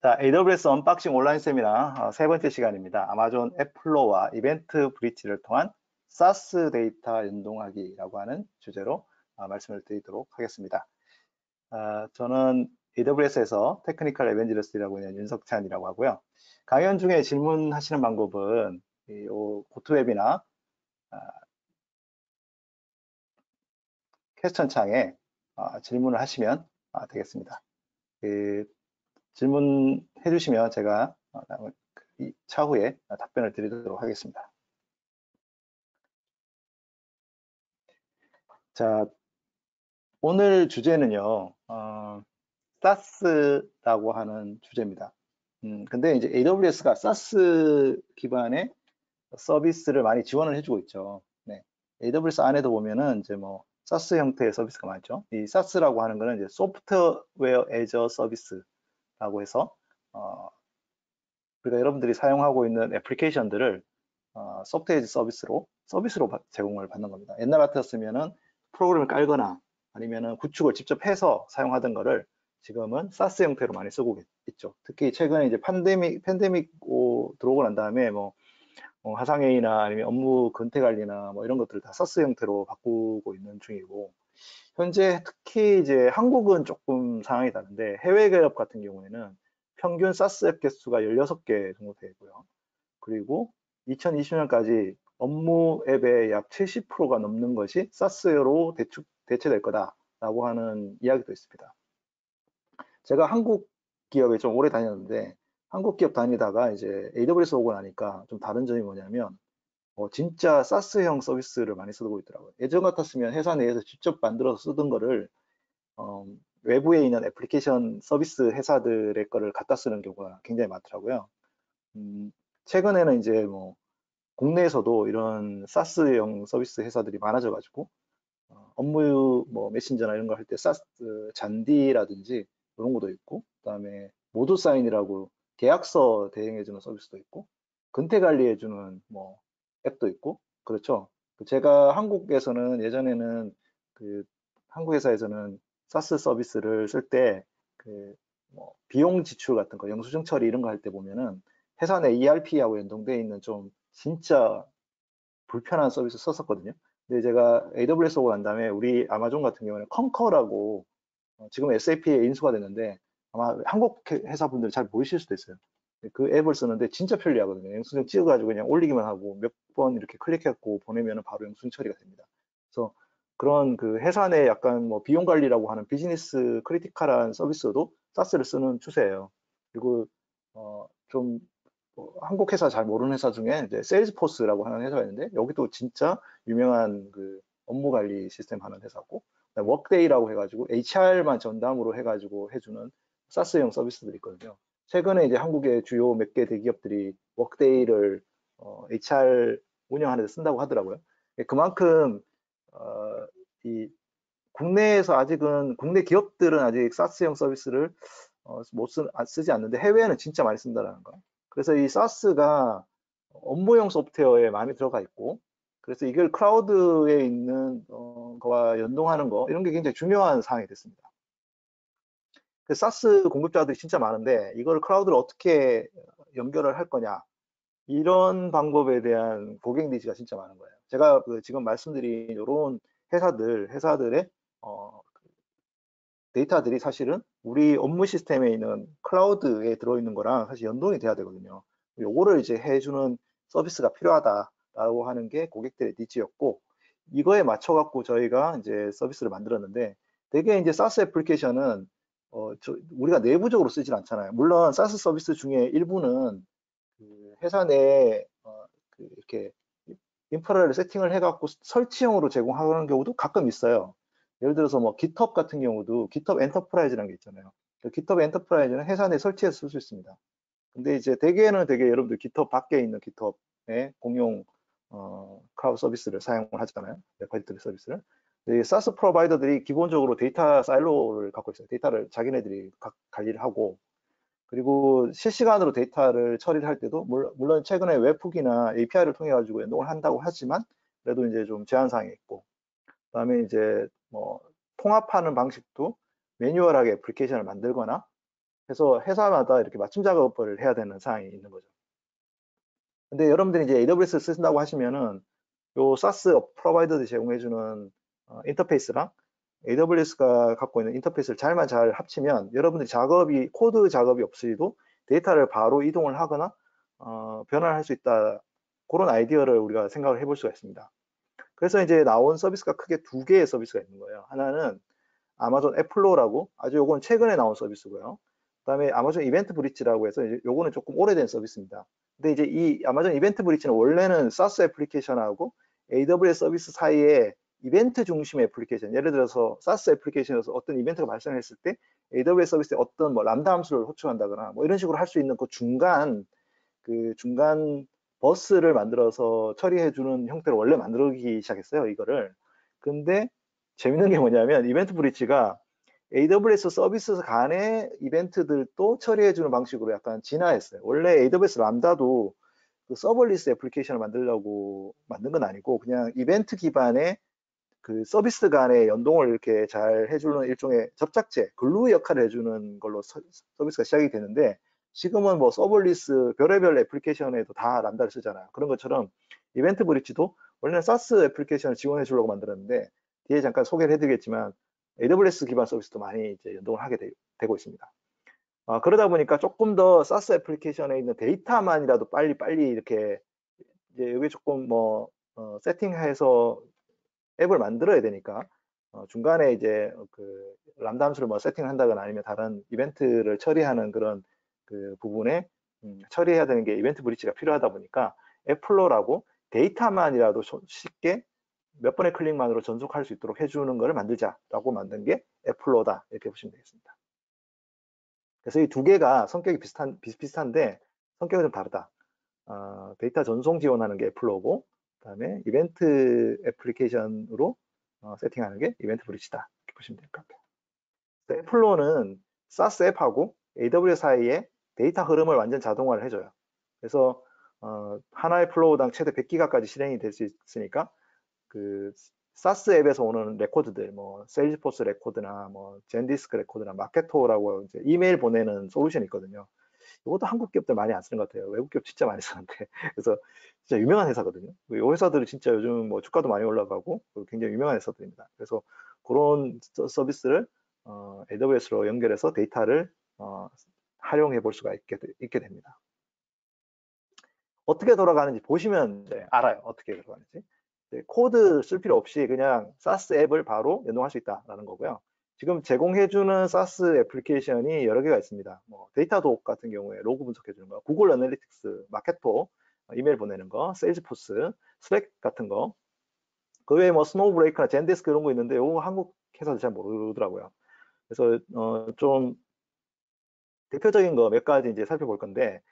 자, AWS 언박싱 온라인 세미나 세 번째 시간입니다. 아마존 앱플로와 이벤트 브리치를 통한 사스 데이터 연동하기라고 하는 주제로 말씀을 드리도록 하겠습니다. 저는 AWS에서 테크니컬 에벤저리스트라고 있는 윤석찬이라고 하고요. 강연 중에 질문하시는 방법은 이 고토웹이나 퀘스천 창에 질문을 하시면 되겠습니다. 질문해 주시면 제가 차후에 답변을 드리도록 하겠습니다. 자, 오늘 주제는요, SaaS라고 하는 주제입니다. 근데 이제 AWS가 SaaS 기반의 서비스를 많이 지원을 해주고 있죠. 네. AWS 안에도 보면은 이제 뭐 SaaS 형태의 서비스가 많죠. 이 SaaS라고 하는 거는 이제 소프트웨어 애저 서비스라고 해서 그러니까 여러분들이 사용하고 있는 애플리케이션들을 소프트웨어 애저 서비스로 제공을 받는 겁니다. 옛날 같았으면은 프로그램을 깔거나 아니면은 구축을 직접 해서 사용하던 거를 지금은 사스 형태로 많이 쓰고 있죠. 특히 최근에 이제 팬데믹 들어오고 난 다음에 뭐 화상회의나 아니면 업무 근태 관리나 뭐 이런 것들을 다 사스 형태로 바꾸고 있는 중이고, 현재 특히 이제 한국은 조금 상황이 다른데 해외 기업 같은 경우에는 평균 사스 앱 개수가 16개 정도 되고요. 그리고 2020년까지 업무 앱의 약 70%가 넘는 것이 사스로 대체될 거다라고 하는 이야기도 있습니다. 제가 한국 기업에 좀 오래 다녔는데, 한국 기업 다니다가 이제 AWS 오고 나니까 좀 다른 점이 뭐냐면 진짜 사스형 서비스를 많이 쓰고 있더라고요. 예전 같았으면 회사 내에서 직접 만들어서 쓰던 거를 어, 외부에 있는 애플리케이션 서비스 회사들의 거를 갖다 쓰는 경우가 굉장히 많더라고요. 최근에는 이제 뭐 국내에서도 이런 사스형 서비스 회사들이 많아져가지고 업무 뭐 메신저나 이런 거 할 때 사스 잔디라든지 이런 것도 있고, 그다음에 모두 사인이라고 계약서 대행해주는 서비스도 있고, 근태 관리해주는 뭐 앱도 있고, 그렇죠. 제가 한국에서는 예전에는 그 한국 회사에서는 사스 서비스를 쓸 때 그 뭐 비용 지출 같은 거, 영수증 처리 이런 거 할 때 보면은 회사 내 ERP하고 연동되어 있는 좀 진짜 불편한 서비스 썼었거든요. 근데 제가 AWS 오고 난 다음에 우리 아마존 같은 경우는 컨커라고 지금 SAP에 인수가 됐는데 아마 한국 회사분들 잘 모르실 수도 있어요. 그 앱을 쓰는데 진짜 편리하거든요. 영수증 찍어가지고 그냥 올리기만 하고 몇 번 이렇게 클릭했고 보내면 바로 영수증 처리가 됩니다. 그래서 그런 그 회사 내 약간 뭐 비용 관리라고 하는 비즈니스 크리티컬한 서비스도 사스를 쓰는 추세예요. 그리고 좀 한국 회사 잘 모르는 회사 중에 이제 세일즈포스라고 하는 회사가 있는데 여기도 진짜 유명한 그 업무 관리 시스템 하는 회사고, 워크데이라고 해가지고 HR만 전담으로 해가지고 해주는 사스형 서비스들이 있거든요. 최근에 이제 한국의 주요 몇 개 대기업들이 워크데이를 HR 운영하는 데 쓴다고 하더라고요. 그만큼 이 국내에서 아직은 국내 기업들은 아직 사스형 서비스를 쓰지 않는데 해외에는 진짜 많이 쓴다라는 거. 그래서 이 사스가 업무용 소프트웨어에 많이 들어가 있고, 그래서 이걸 클라우드에 있는 거와 연동하는 거 이런 게 굉장히 중요한 사항이 됐습니다. 그 사스 공급자들이 진짜 많은데 이걸 클라우드를 어떻게 연결을 할 거냐, 이런 방법에 대한 고객 니즈가 진짜 많은 거예요. 제가 지금 말씀드린 이런 회사들의 데이터들이 사실은 우리 업무 시스템에 있는 클라우드에 들어있는 거랑 사실 연동이 돼야 되거든요. 요거를 이제 해주는 서비스가 필요하다라고 하는 게 고객들의 니즈였고, 이거에 맞춰 갖고 저희가 이제 서비스를 만들었는데, 되게 이제 사스 애플리케이션은 우리가 내부적으로 쓰진 않잖아요. 물론 사스 서비스 중에 일부는 그 회사 내에 이렇게 인프라를 세팅을 해갖고 설치형으로 제공하는 경우도 가끔 있어요. 예를 들어서 뭐 GitHub 같은 경우도 GitHub 엔터프라이즈라는 게 있잖아요. 그 GitHub 엔터프라이즈는 회사 내 설치해서 쓸 수 있습니다. 근데 이제 대개는 여러분들 GitHub 밖에 있는 GitHub의 공용 클라우드 서비스를 사용을 하잖아요. 레퍼지토리 서비스를. 이 사스 프로바이더들이 기본적으로 데이터 사일로를 갖고 있어요. 데이터를 자기네들이 관리를 하고, 그리고 실시간으로 데이터를 처리를 할 때도 물론 최근에 웹훅이나 API를 통해 가지고 연동을 한다고 하지만 그래도 이제 좀 제한 사항이 있고, 그다음에 이제 뭐 통합하는 방식도 매뉴얼하게 애플리케이션을 만들거나 해서 회사마다 이렇게 맞춤 작업을 해야 되는 상황이 있는 거죠. 근데 여러분들이 이제 AWS 쓰신다고 하시면은 요 SaaS 프로바이더들이 제공해주는 인터페이스랑 AWS가 갖고 있는 인터페이스를 잘 합치면 여러분들이 코드 작업이 없이도 데이터를 바로 이동을 하거나 변환을 할 수 있다. 그런 아이디어를 우리가 생각을 해볼 수가 있습니다. 그래서 이제 나온 서비스가 크게 두 개의 서비스가 있는 거예요. 하나는 아마존 애플로라고 아주 요건 최근에 나온 서비스고요. 그다음에 아마존 이벤트 브릿지라고 해서 이제 요거는 조금 오래된 서비스입니다. 근데 이제 이 아마존 이벤트 브릿지는 원래는 SaaS 애플리케이션하고 AWS 서비스 사이에 이벤트 중심의 애플리케이션, 예를 들어서 SaaS 애플리케이션에서 어떤 이벤트가 발생했을 때 AWS 서비스에 어떤 뭐 람다 함수를 호출한다거나 뭐 이런 식으로 할 수 있는 그 중간 버스를 만들어서 처리해주는 형태로 원래 만들기 시작했어요, 이거를. 근데 재밌는 게 뭐냐면 이벤트 브릿지가 AWS 서비스 간의 이벤트들도 처리해주는 방식으로 약간 진화했어요. 원래 AWS 람다도 그 서버리스 애플리케이션을 만들려고 만든 건 아니고 그냥 이벤트 기반의 그 서비스 간의 연동을 이렇게 잘 해주는 일종의 접착제, 글루 역할을 해주는 걸로 서비스가 시작이 되는데 지금은 뭐 서버리스 별의별 애플리케이션에도 다 람다를 쓰잖아요. 그런 것처럼 이벤트 브릿지도 원래는 사스 애플리케이션을 지원해 주려고 만들었는데 뒤에 잠깐 소개를 해드리겠지만 AWS 기반 서비스도 많이 이제 연동을 하게 되고 있습니다. 그러다 보니까 조금 더 사스 애플리케이션에 있는 데이터만이라도 빨리 이렇게 이제 여기 조금 뭐 세팅해서 앱을 만들어야 되니까 중간에 이제 그 람다 함수를 뭐 세팅한다거나 아니면 다른 이벤트를 처리하는 그런 그 부분에 처리해야 되는 게 이벤트 브릿지가 필요하다 보니까 앱플로라고 데이터만이라도 쉽게 몇 번의 클릭만으로 전송할 수 있도록 해주는 것을 만들자라고 만든 게 앱플로다 이렇게 보시면 되겠습니다. 그래서 이 두 개가 성격이 비슷비슷한데 성격이 좀 다르다. 데이터 전송 지원하는 게 앱플로고 그다음에 이벤트 애플리케이션으로 세팅하는 게 이벤트 브릿지다 이렇게 보시면 될 것 같아요. 애플로는 SaaS 앱하고 AWS 사이에 데이터 흐름을 완전 자동화를 해줘요. 그래서 하나의 플로우당 최대 100기가까지 실행이 될 수 있으니까 그 SaaS 앱에서 오는 레코드들, 뭐 세일즈포스 레코드나 뭐 젠디스크 레코드나 마케토라고 이제 이메일 보내는 솔루션이 있거든요. 이것도 한국 기업들 많이 안 쓰는 것 같아요. 외국 기업 진짜 많이 쓰는데. 그래서 진짜 유명한 회사거든요. 이 회사들이 진짜 요즘 뭐 주가도 많이 올라가고 굉장히 유명한 회사들입니다. 그래서 그런 서비스를 AWS로 연결해서 데이터를 활용해 볼 수가 있게 됩니다. 어떻게 돌아가는지 보시면 알아요. 어떻게 돌아가는지. 코드 쓸 필요 없이 그냥 SaaS 앱을 바로 연동할 수 있다라는 거고요. 지금 제공해주는 SaaS 애플리케이션이 여러 개가 있습니다. 뭐 데이터독 같은 경우에 로그 분석해주는 거, 구글 애널리틱스, 마케토, 이메일 보내는 거, 세일즈포스, 슬랙 같은 거. 그 외에 뭐 스노우브레이크나 젠데스크 이런 거 있는데 이거 한국 회사들 잘 모르더라고요. 그래서 좀 대표적인 거 몇 가지 이제 살펴볼 건데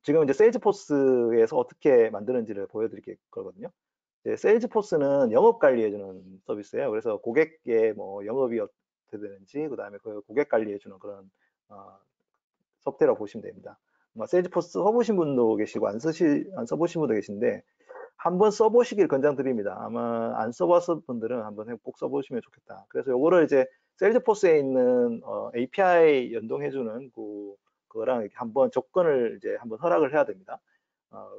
지금 이제 세일즈포스에서 어떻게 만드는지를 보여드릴 거거든요. 세일즈포스는 영업 관리해주는 서비스예요. 그래서 고객의 뭐 영업이 어떻게 되는지, 그 다음에 그 고객 관리해주는 그런 소프트웨어라고 보시면 됩니다. 세일즈포스 써보신 분도 계시고 안 써보신 분도 계신데 한번 써보시길 권장드립니다. 아마 안 써봤을 분들은 한번 꼭 써보시면 좋겠다. 그래서 요거를 이제 세일즈포스에 있는 API 연동해주는 그거랑 이렇게 한번 조건을 이제 한번 허락을 해야 됩니다.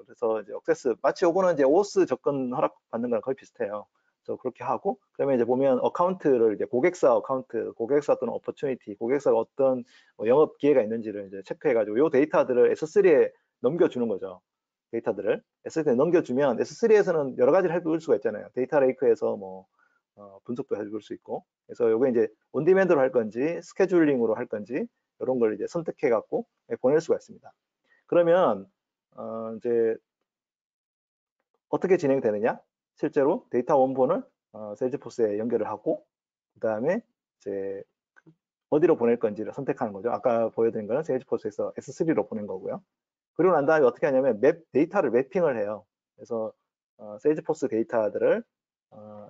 그래서 이제 액세스 마치 요거는 이제 오스 접근 허락 받는 거랑 거의 비슷해요. 그래서 그렇게 하고 그러면 이제 보면 어카운트를 이제 고객사 어카운트, 고객사 또는 오퍼튜니티, 고객사가 어떤 영업 기회가 있는지를 이제 체크해가지고 요 데이터들을 S3에 넘겨주는 거죠. 데이터들을 S3에 넘겨주면 S3에서는 여러 가지를 해볼 수가 있잖아요. 데이터 레이크에서 뭐 분석도 해볼 수 있고 그래서 요거 이제 온디맨드로 할 건지 스케줄링으로 할 건지 이런 걸 이제 선택해 갖고 보낼 수가 있습니다. 그러면 이제 어떻게 진행되느냐? 실제로 데이터 원본을 세일즈포스에 연결을 하고 그 다음에 이제 어디로 보낼 건지를 선택하는 거죠. 아까 보여드린 거는 세일즈포스에서 S3로 보낸 거고요. 그리고 난 다음에 어떻게 하냐면 데이터를 매핑을 해요. 그래서 세일즈포스 데이터들을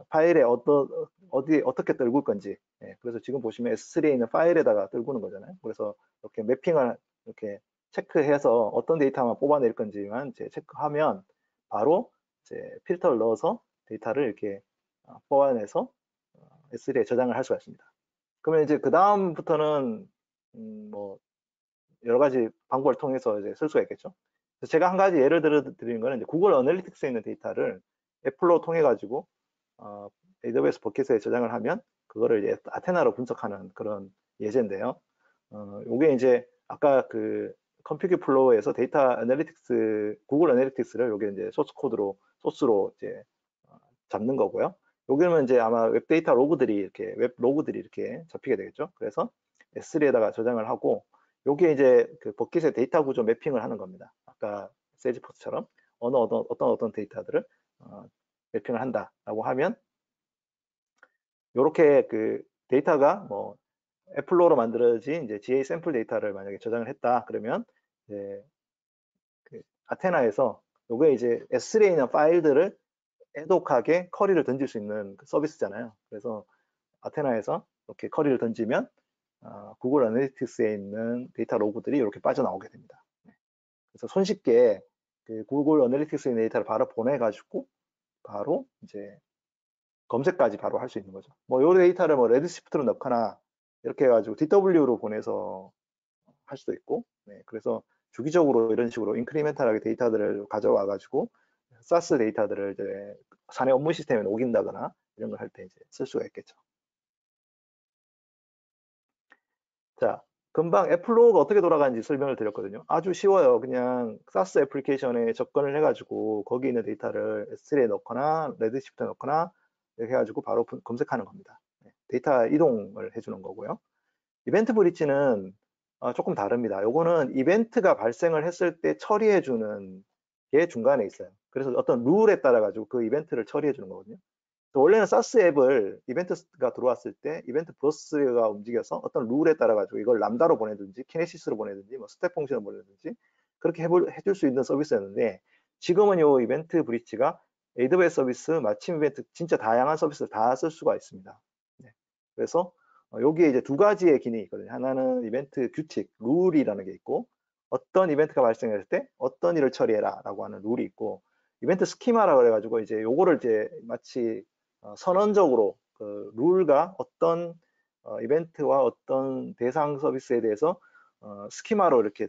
파일에 어떻게 떨굴 건지. 그래서 지금 보시면 S3에 있는 파일에다가 떨구는 거잖아요. 그래서 이렇게 매핑을 이렇게 체크해서 어떤 데이터만 뽑아낼 건지만 이제 체크하면 바로 이제 필터를 넣어서 데이터를 이렇게 뽑아내서 S3에 저장을 할 수가 있습니다. 그러면 이제 그 다음부터는 뭐 여러 가지 방법을 통해서 이제 쓸 수가 있겠죠. 그래서 제가 한 가지 예를 들어 드리는 거는 이제 구글 어널리틱스에 있는 데이터를 애플로 통해 가지고 AWS 버킷에 저장을 하면 그거를 이제 아테나로 분석하는 그런 예제인데요. 요게 이제 아까 그 컴퓨터 플로우에서 데이터 애널리틱스, 구글 애널리틱스를 요게 이제 소스 코드로, 소스로 이제 잡는 거고요. 여기는 이제 아마 웹 데이터 로그들이 이렇게, 웹 로그들이 이렇게 잡히게 되겠죠. 그래서 S3에다가 저장을 하고, 요게 이제 그 버킷의 데이터 구조 매핑을 하는 겁니다. 아까 세지포스처럼 어떤 데이터들을 매핑을 한다라고 하면, 요렇게 그 데이터가 뭐 애플로로 만들어진 이제 GA 샘플 데이터를 만약에 저장을 했다 그러면 이제 그 아테나에서 요게 이제 S3에 있는 파일들을 애독하게 쿼리를 던질 수 있는 그 서비스잖아요. 그래서 아테나에서 이렇게 쿼리를 던지면 구글 애널리틱스에 있는 데이터 로그들이 이렇게 빠져나오게 됩니다. 그래서 손쉽게 그 구글 애널리틱스에 있는 데이터를 바로 보내가지고 바로 이제 검색까지 바로 할 수 있는 거죠. 뭐 요 데이터를 뭐 레드시프트로 넣거나 이렇게 해가지고 DW로 보내서 할 수도 있고, 네, 그래서 주기적으로 이런 식으로 인크리멘탈하게 데이터들을 가져와 가지고 사스 데이터들을 이제 사내 업무 시스템에 녹인다거나 이런 걸 할 때 이제 쓸 수가 있겠죠. 자, 금방 애플로우가 어떻게 돌아가는지 설명을 드렸거든요. 아주 쉬워요. 그냥 사스 애플리케이션에 접근을 해가지고 거기 있는 데이터를 S3에 넣거나 레드시프트에 넣거나 이렇게 해가지고 바로 검색하는 겁니다. 네, 데이터 이동을 해주는 거고요. 이벤트 브리치는 조금 다릅니다. 요거는 이벤트가 발생을 했을 때 처리해주는 게 중간에 있어요. 그래서 어떤 룰에 따라 가지고 그 이벤트를 처리해주는 거거든요. 원래는 사스 앱을 이벤트가 들어왔을 때 이벤트 버스가 움직여서 어떤 룰에 따라 가지고 이걸 람다로 보내든지 키네시스로 보내든지 뭐 스텝 펑션으로 보내든지 그렇게 해줄 수 있는 서비스였는데 지금은 요 이벤트 브리치가 AWS 서비스, 마침 이벤트 진짜 다양한 서비스를 다 쓸 수가 있습니다. 네. 그래서 여기에 이제 두 가지의 기능이 있거든요. 하나는 이벤트 규칙, 룰이라는 게 있고 어떤 이벤트가 발생했을 때 어떤 일을 처리해라 라고 하는 룰이 있고 이벤트 스키마라고 그래가지고 이제 요거를 이제 마치 선언적으로 그 룰과 어떤 이벤트와 어떤 대상 서비스에 대해서 스키마로 이렇게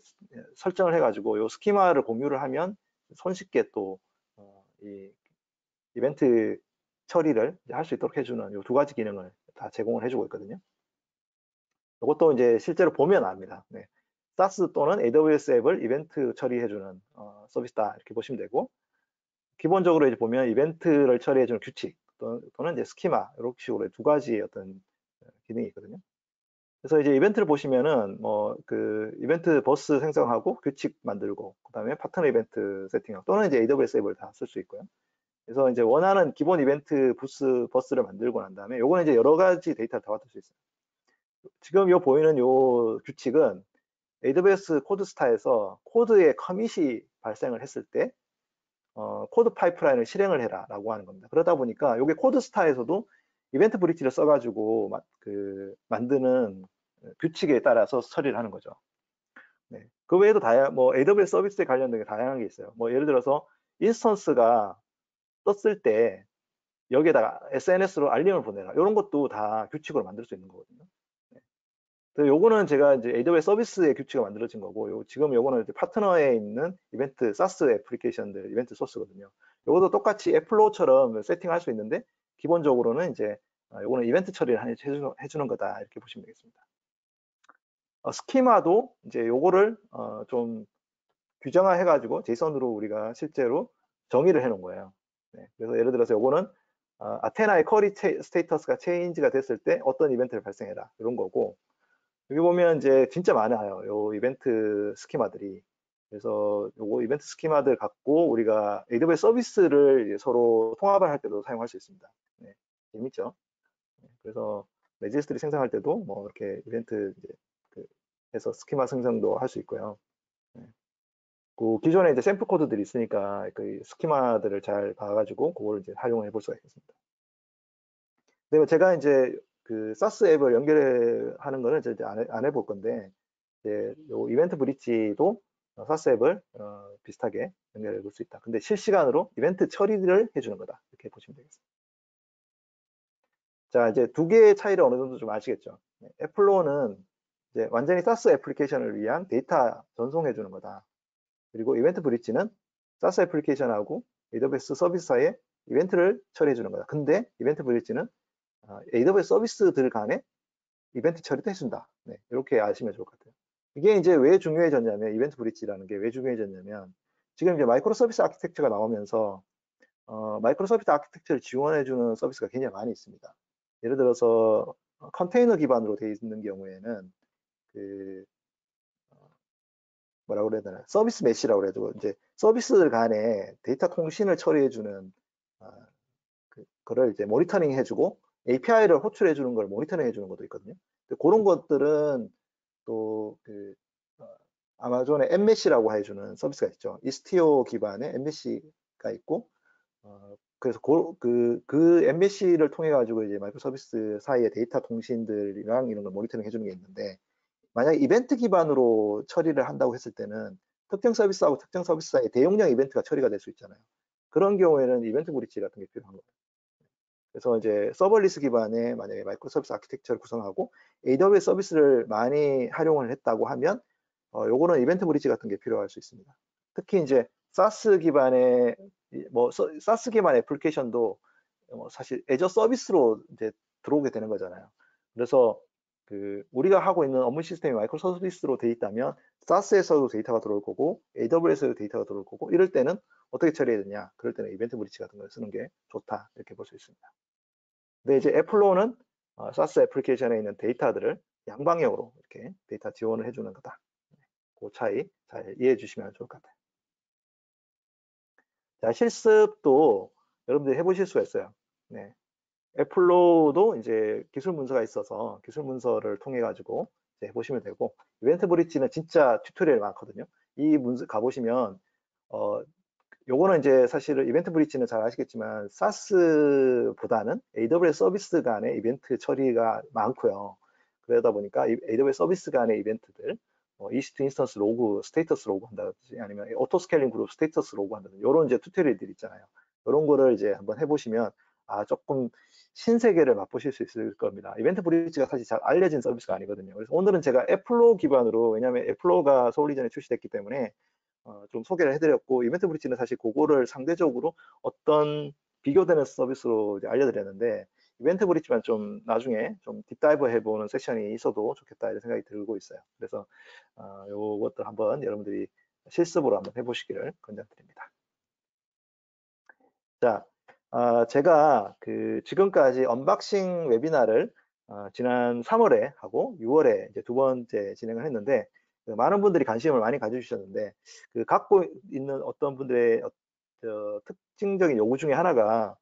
설정을 해가지고 요 스키마를 공유를 하면 손쉽게 또 이 이벤트 처리를 할 수 있도록 해주는 요 두 가지 기능을 다 제공을 해주고 있거든요. 이것도 이제 실제로 보면 압니다. 네. 사스 또는 AWS 앱을 이벤트 처리해주는 서비스다 이렇게 보시면 되고 기본적으로 이제 보면 이벤트를 처리해주는 규칙 또는 이제 스키마 이런 식으로 두 가지 어떤 기능이 있거든요. 그래서 이제 이벤트를 보시면은 뭐 그 이벤트 버스 생성하고 규칙 만들고 그다음에 파트너 이벤트 세팅하고 또는 이제 AWS 앱을 다 쓸 수 있고요. 그래서 이제 원하는 기본 이벤트 버스를 만들고 난 다음에 요거는 이제 여러 가지 데이터를 다 받을 수 있어요. 지금 요 보이는 요 규칙은 AWS 코드스타에서 코드에 커밋이 발생을 했을 때 코드 파이프라인을 실행을 해라 라고 하는 겁니다. 그러다 보니까 이게 코드스타에서도 이벤트 브리치를 써가지고 만드는 규칙에 따라서 처리를 하는 거죠. 네. 그 외에도 뭐 AWS 서비스에 관련된 게 다양한 게 있어요. 뭐 예를 들어서 인스턴스가 떴을 때 여기에다가 SNS로 알림을 보내라. 이런 것도 다 규칙으로 만들 수 있는 거거든요. 네. 요거는 제가 이제 AWS 서비스의 규칙이 만들어진 거고, 지금 요거는 파트너에 있는 이벤트, 사스 애플리케이션들, 이벤트 소스거든요. 요것도 똑같이 애플로처럼 세팅할 수 있는데, 기본적으로는 이제, 요거는 이벤트 처리를 해주는 거다. 이렇게 보시면 되겠습니다. 스키마도 이제 요거를 좀 규정화해가지고, 제이선으로 우리가 실제로 정의를 해놓은 거예요. 네. 그래서 예를 들어서 요거는 아테나의 쿼리 스테이터스가 체인지가 됐을 때 어떤 이벤트를 발생해라. 이런 거고, 여기 보면 이제 진짜 많아요. 요 이벤트 스키마들이. 그래서 요거 이벤트 스키마들 갖고 우리가 AWS 서비스를 서로 통합을 할 때도 사용할 수 있습니다. 네, 재밌죠? 네, 그래서 레지스트리 생성할 때도 뭐 이렇게 이벤트 이제 해서 스키마 생성도 할 수 있고요. 네. 그 기존에 이제 샘플 코드들이 있으니까 그 스키마들을 잘 봐가지고 그거를 이제 활용해 볼 수가 있겠습니다. 그리고 제가 이제 그 사스 앱을 연결하는 거는 이제 안 해볼 건데, 이제 요 이벤트 브리치도 사스 앱을 비슷하게 연결해 볼 수 있다. 근데 실시간으로 이벤트 처리를 해주는 거다. 이렇게 보시면 되겠습니다. 자, 이제 두 개의 차이를 어느 정도 좀 아시겠죠? 애플로는 이제 완전히 SaaS 애플리케이션을 위한 데이터 전송해 주는 거다. 그리고 이벤트 브릿지는 SaaS 애플리케이션하고 AWS 서비스 사이에 이벤트를 처리해 주는 거다. 근데 이벤트 브릿지는 AWS 서비스들 간에 이벤트 처리도 해준다. 네, 이렇게 아시면 좋을 것 같아요. 이게 이제 왜 중요해졌냐면, 이벤트 브릿지라는 게 왜 중요해졌냐면, 지금 이제 마이크로 서비스 아키텍처가 나오면서 마이크로 서비스 아키텍처를 지원해주는 서비스가 굉장히 많이 있습니다. 예를 들어서 컨테이너 기반으로 되어 있는 경우에는 그 뭐라고 그래야 되나, 서비스 메시라고 그래도 이제 서비스들 간에 데이터 통신을 처리해주는 그거를 이제 모니터링 해주고 API를 호출해주는 걸 모니터링 해주는 것도 있거든요. 그런 것들은 또 아마존의 엠메시라고 해주는 서비스가 있죠. 이스티오 기반의 엠메시가 있고, 그래서 그 엠메시를 통해 가지고 이제 마이크로 서비스 사이의 데이터 통신들이랑 이런 걸 모니터링 해주는 게 있는데, 만약 이벤트 기반으로 처리를 한다고 했을 때는 특정 서비스하고 특정 서비스 사이에 대용량 이벤트가 처리가 될 수 있잖아요. 그런 경우에는 이벤트 브릿지 같은 게 필요한 거예요. 그래서 이제 서버리스 기반의 만약에 마이크로 서비스 아키텍처를 구성하고 AWS 서비스를 많이 활용을 했다고 하면 요거는 이벤트 브릿지 같은 게 필요할 수 있습니다. 특히 이제 사스 기반의 사스 기반 애플리케이션도 사실 애저 서비스로 이제 들어오게 되는 거잖아요. 그래서 우리가 하고 있는 업무 시스템이 마이크로 서비스로 돼 있다면 사스에서도 데이터가 들어올 거고 AWS에도 데이터가 들어올 거고, 이럴 때는 어떻게 처리해야 되냐? 그럴 때는 이벤트 브릿지 같은 걸 쓰는 게 좋다, 이렇게 볼 수 있습니다. 근데 이제 애플로는 사스 애플리케이션에 있는 데이터들을 양방향으로 이렇게 데이터 지원을 해주는 거다. 그 차이 잘 이해해 주시면 좋을 것 같아요. 자, 실습도 여러분들이 해보실 수가 있어요. 네. 애플로도 이제 기술 문서가 있어서 기술 문서를 통해 가지고 이제 해보시면 되고, 이벤트 브릿지는 진짜 튜토리얼 많거든요. 이 문서 가보시면 요거는 이제 사실은 이벤트 브릿지는 잘 아시겠지만 사스보다는 AWS 서비스 간의 이벤트 처리가 많고요. 그러다 보니까 AWS 서비스 간의 이벤트들, 이스트 인스턴스 로그, 스테이터스 로그 한다든지, 아니면 오토 스케일링 그룹 스테이터스 로그 한다든지, 이런 이제 튜토리얼들 있잖아요. 이런 거를 이제 한번 해보시면 조금 신세계를 맛보실 수 있을 겁니다. 이벤트 브릿지가 사실 잘 알려진 서비스가 아니거든요. 그래서 오늘은 제가 애플로 기반으로, 왜냐하면 애플로가 서울 이전에 출시됐기 때문에 좀 소개를 해드렸고, 이벤트 브릿지는 사실 그거를 상대적으로 어떤 비교되는 서비스로 이제 알려드렸는데, 이벤트 브릿지만 좀 나중에 좀 딥다이브 해보는 세션이 있어도 좋겠다, 이런 생각이 들고 있어요. 그래서 요것들 한번 여러분들이 실습으로 한번 해보시기를 권장드립니다. 자, 제가 지금까지 언박싱 웨비나를 지난 3월에 하고 6월에 이제 두 번째 진행을 했는데, 많은 분들이 관심을 많이 가져주셨는데, 갖고 있는 어떤 분들의 특징적인 요구 중에 하나가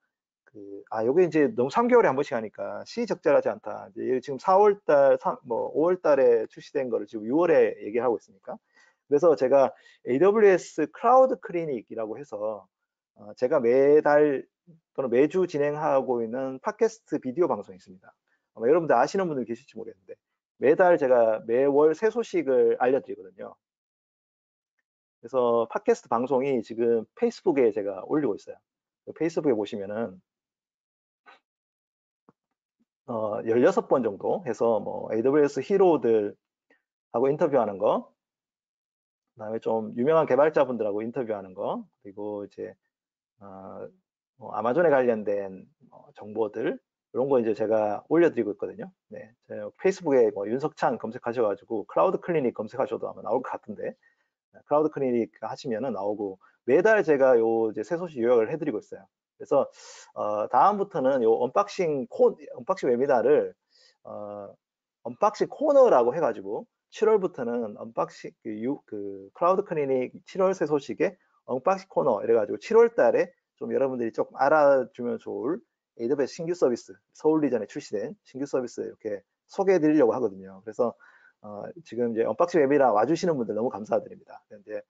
요게 이제 너무 3개월에 한 번씩 하니까 시적절하지 않다. 이제 지금 4월달, 5월달에 출시된 거를 지금 6월에 얘기하고 있으니까. 그래서 제가 AWS 클라우드 클리닉이라고 해서 제가 매달 또는 매주 진행하고 있는 팟캐스트 비디오 방송이 있습니다. 아마 여러분들 아시는 분들 계실지 모르겠는데, 매달 제가 매월 새 소식을 알려드리거든요. 그래서 팟캐스트 방송이 지금 페이스북에 제가 올리고 있어요. 페이스북에 보시면은 16번 정도 해서 AWS 히로들하고 인터뷰하는 거, 그다음에 좀 유명한 개발자분들하고 인터뷰하는 거, 그리고 이제 아마존에 관련된 정보들, 이런 거 이제 제가 올려드리고 있거든요. 네, 제가 페이스북에 윤석찬 검색하셔가지고 클라우드 클리닉 검색하셔도 아마 나올 것 같은데, 클라우드 클리닉 하시면은 나오고, 매달 제가 이제 새 소식 요약을 해드리고 있어요. 그래서 다음부터는 요 언박싱 웨비나를 언박싱 코너라고 해가지고 7월부터는 언박싱 클라우드 클리닉 7월 새 소식에 언박싱 코너 이래가지고 7월 달에 좀 여러분들이 조금 알아주면 좋을 AWS 신규 서비스, 서울 이전에 출시된 신규 서비스 이렇게 소개해 드리려고 하거든요. 그래서 지금 이제 언박싱 웨비나 와주시는 분들 너무 감사드립니다. 이제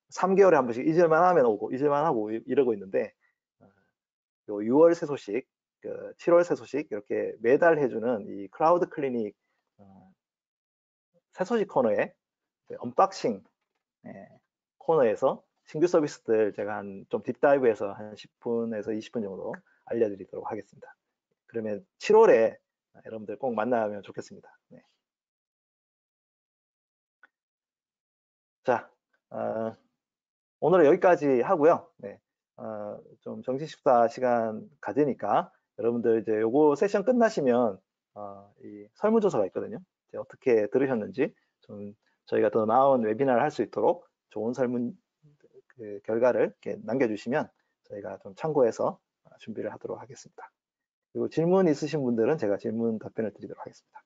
3개월에 한 번씩 잊을만 하면 오고 잊을만 하고 이러고 있는데, 요 6월 새 소식, 7월 새 소식 이렇게 매달 해주는 이 클라우드 클리닉 새 소식 코너에 언박싱 코너에서 신규 서비스들 제가 좀 딥다이브해서 한 10분에서 20분 정도 알려드리도록 하겠습니다. 그러면 7월에 여러분들 꼭 만나면 좋겠습니다. 네. 자, 오늘은 여기까지 하고요. 네, 좀 점심 식사 시간 가지니까 여러분들 이제 요거 세션 끝나시면 이 설문조사가 있거든요. 이제 어떻게 들으셨는지 좀 저희가 더 나은 웨비나를 할 수 있도록 좋은 설문 그 결과를 이렇게 남겨주시면 저희가 좀 참고해서 준비를 하도록 하겠습니다. 그리고 질문 있으신 분들은 제가 질문 답변을 드리도록 하겠습니다.